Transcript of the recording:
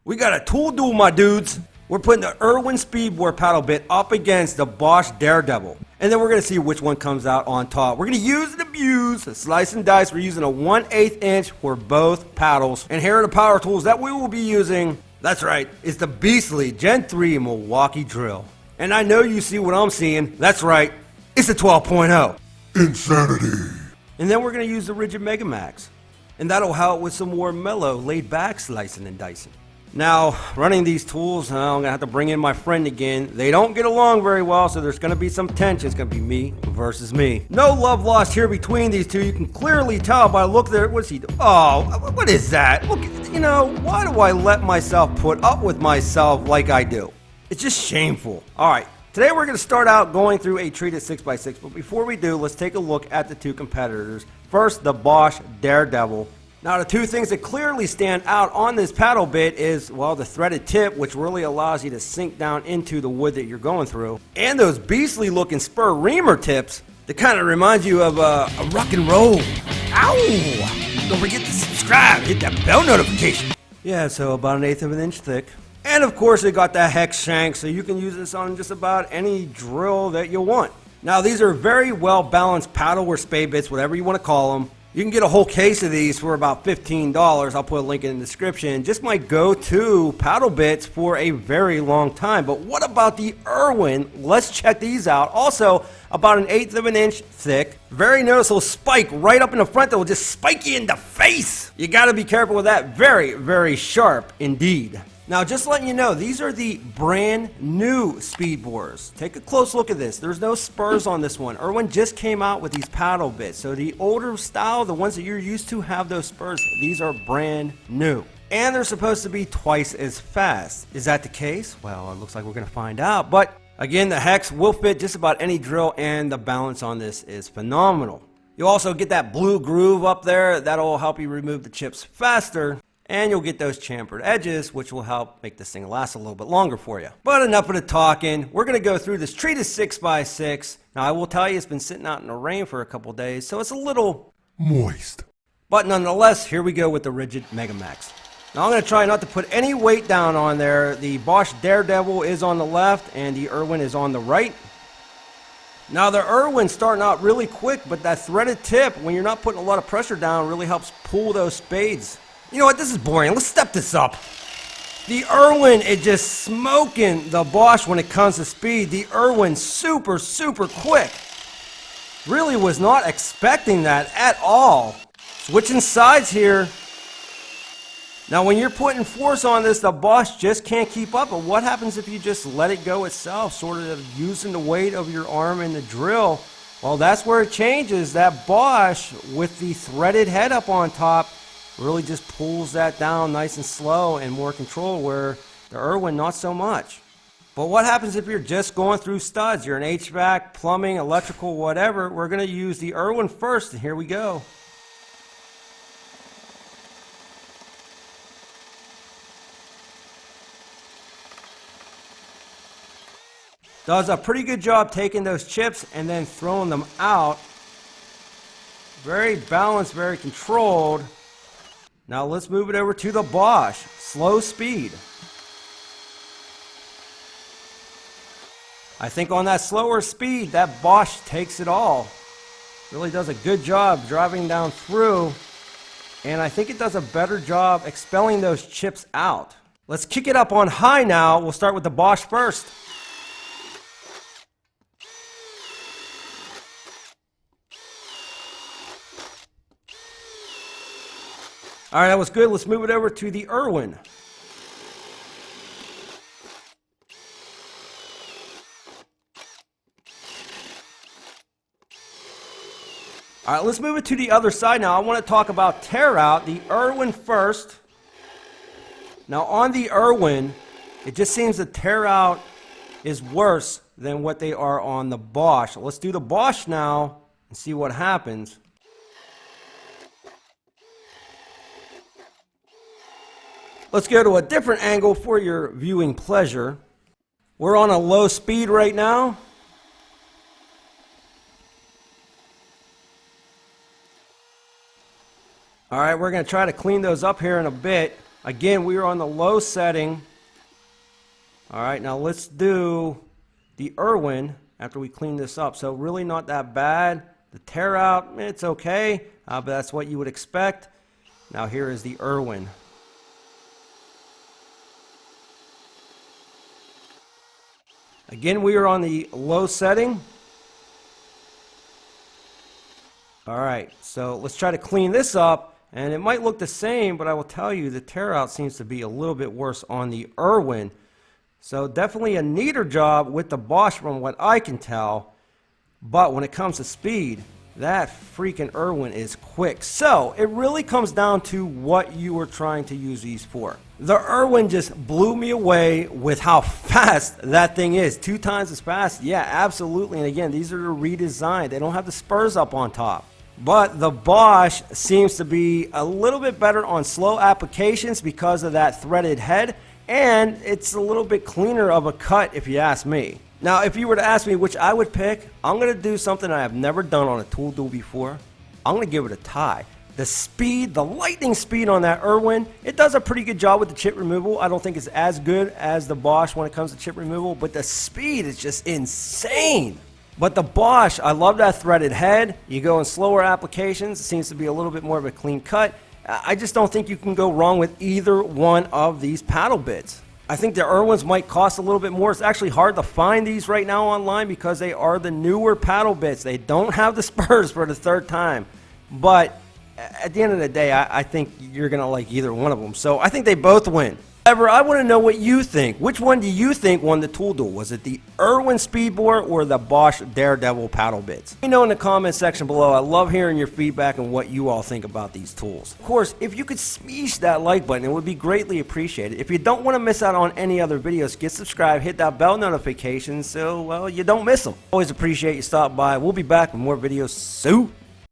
We got a tool duel, my dudes. We're putting the IRWIN Speedbor paddle bit up against the BOSCH Daredevil. And then we're going to see which one comes out on top. We're going to use and abuse, slice and dice. We're using a 1/8 inch for both paddles. And here are the power tools that we will be using. That's right, it's the beastly Gen 3 Milwaukee drill. And I know you see what I'm seeing. That's right, it's a 12.0. Insanity. And then we're going to use the Rigid Mega Max. And that'll help with some more mellow, laid back slicing and dicing. Now, running these tools, I'm going to have to bring in my friend again. They don't get along very well, so there's going to be some tension. It's going to be me versus me. No love lost here between these two. You can clearly tell by the look there. What's he doing? Oh, what is that? Look, you know, why do I let myself put up with myself like I do? It's just shameful. All right, today we're going to start out going through a treated 6x6, but before we do, let's take a look at the two competitors. First, the BOSCH Daredevil. Now, the two things that clearly stand out on this paddle bit is, well, the threaded tip, which really allows you to sink down into the wood that you're going through, and those beastly looking spur reamer tips that kind of remind you of a rock and roll. Ow! Don't forget to subscribe, hit that bell notification. Yeah, so about 1/8 of an inch thick. And of course, it got that hex shank, so you can use this on just about any drill that you want. Now, these are very well balanced paddle or spade bits, whatever you want to call them. You can get a whole case of these for about $15. I'll put a link in the description. Just my go-to paddle bits for a very long time. But what about the IRWIN? Let's check these out. Also, about 1/8 of an inch thick. Very noticeable spike right up in the front that will just spike you in the face. You got to be careful with that. Very, very sharp indeed. Now, just letting you know, these are the brand new Speedbors. Take a close look at this. There's no spurs on this one. IRWIN just came out with these paddle bits. So the older style, the ones that you're used to, have those spurs. These are brand new. And they're supposed to be twice as fast. Is that the case? Well, it looks like we're going to find out. But again, the hex will fit just about any drill, and the balance on this is phenomenal. You'll also get that blue groove up there. That'll help you remove the chips faster. And you'll get those chamfered edges, which will help make this thing last a little bit longer for you. But enough of the talking. We're going to go through this treated 6x6. Now, I will tell you, it's been sitting out in the rain for a couple days, so it's a little moist. But nonetheless, here we go with the Rigid Mega Max. Now, I'm going to try not to put any weight down on there. The BOSCH Daredevil is on the left, and the IRWIN is on the right. Now, the IRWIN's starting out really quick, but that threaded tip, when you're not putting a lot of pressure down, really helps pull those spades. You know what, this is boring. Let's step this up. The IRWIN is just smoking the BOSCH when it comes to speed. The IRWIN super, super quick. Really was not expecting that at all. Switching sides here. Now, when you're putting force on this, the BOSCH just can't keep up. But what happens if you just let it go itself, sort of using the weight of your arm in the drill? Well, that's where it changes. That BOSCH with the threaded head up on top really just pulls that down nice and slow and more control, where the IRWIN not so much. But what happens if you're just going through studs? You're an HVAC, plumbing, electrical, whatever. We're going to use the IRWIN first, and here we go. Does a pretty good job taking those chips and then throwing them out. Very balanced, very controlled. Now let's move it over to the BOSCH, slow speed. I think on that slower speed, that BOSCH takes it all. Really does a good job driving down through, and I think it does a better job expelling those chips out. Let's kick it up on high now. We'll start with the BOSCH first. All right, that was good. Let's move it over to the IRWIN. All right, let's move it to the other side now. I want to talk about tear out. The IRWIN first. Now, on the IRWIN, it just seems the tear out is worse than what they are on the BOSCH. Let's do the BOSCH now and see what happens. Let's go to a different angle for your viewing pleasure. We're on a low speed right now. All right, we're going to try to clean those up here in a bit. Again, we are on the low setting. All right, now let's do the IRWIN after we clean this up. So really not that bad. The tear out, it's okay, but that's what you would expect. Now here is the IRWIN. Again, we are on the low setting. All right, so let's try to clean this up. And it might look the same, but I will tell you the tear out seems to be a little bit worse on the IRWIN. So definitely a neater job with the BOSCH from what I can tell. But when it comes to speed, that freaking IRWIN is quick. So it really comes down to what you were trying to use these for. The IRWIN just blew me away with how fast that thing is. 2 times as fast? Yeah, absolutely. And again, these are redesigned. They don't have the spurs up on top. But the BOSCH seems to be a little bit better on slow applications because of that threaded head, and it's a little bit cleaner of a cut if you ask me. Now, if you were to ask me which I would pick, I'm going to do something I have never done on a Tool Duel before. I'm going to give it a tie. The speed, the lightning speed on that IRWIN, it does a pretty good job with the chip removal. I don't think it's as good as the BOSCH when it comes to chip removal, but the speed is just insane. But the BOSCH, I love that threaded head. You go in slower applications, it seems to be a little bit more of a clean cut. I just don't think you can go wrong with either one of these paddle bits. I think the IRWINs might cost a little bit more. It's actually hard to find these right now online because they are the newer paddle bits. They don't have the spurs for the 3rd time. But at the end of the day, I think you're going to like either one of them. So I think they both win. However, I want to know what you think. Which one do you think won the Tool Duel? Was it the IRWIN Speedbor or the BOSCH Daredevil paddle bits? Let me know in the comment section below. I love hearing your feedback and what you all think about these tools. Of course, if you could smash that like button, it would be greatly appreciated. If you don't want to miss out on any other videos, get subscribed, hit that bell notification so, well, you don't miss them. Always appreciate you stopping by. We'll be back with more videos soon.